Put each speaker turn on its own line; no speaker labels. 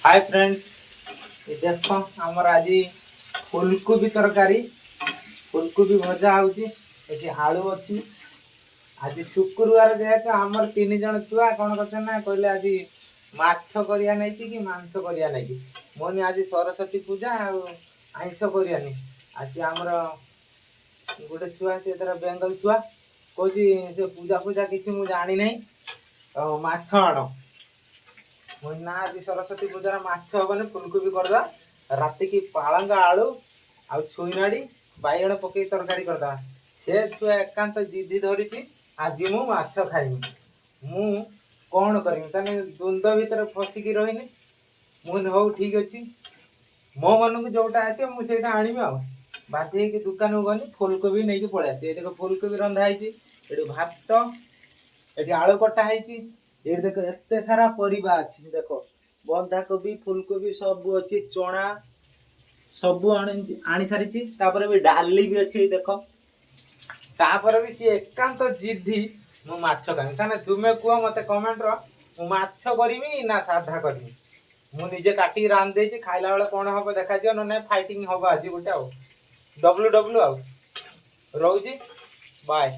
Hi friends, ये देख आमर आज फुलकोबी तरकारी फुलकोबी भजा होती आलू अच्छी। आज शुक्रवार जेहेतु आमर 3 जन छुआ कौन करते ना कहले आज माछ करिया नहीं कि मांस करिया नहीं मोनी आज सरस्वती पूजा आइंस करियानी आज आमर गोटे छुआ से बेंगल छुआ कौन से पूजा पूजा किसी मुझे जानी नहीं माछ आण ना आज सरस्वती पूजार माछ हबनी फुलकोबी करदा राति की पालंग आलू आ छुईनाड़ी बैगण पकई तरकारी करदा से छुआ एकांत जिद्दी धरी आज मु माछ खाइमी मु कौन करमी ताने द्वंद्व भितर फसिकी रहीनी मुझे हौ ठीक अच्छी मो मन को जोटा आसे मुझे आनमी आ बाध्य दुकान को गनी फुलकोबी नहीं पलि आसी देख फुलकोबी रंधा ये भात ये आलू कटा ये देख एत सारा परिबा अच्छी देख बंधा कोबी फुलकोबी सब अच्छी चना सब आनी सारी भी डाली भी अच्छी देख तापर भी सी एकांत जिद्दी मु माछ खाइमी ताने तुमे कुह मते कमेंट रो मु माछ करमी ना साधा करमी मु निजे काटी रांध देछि खाइला बेले कोन हबो देखा दियो न फाइटिंग हबो आज गोटे डब्ल्यू डब्ल्यू रोजी बाय।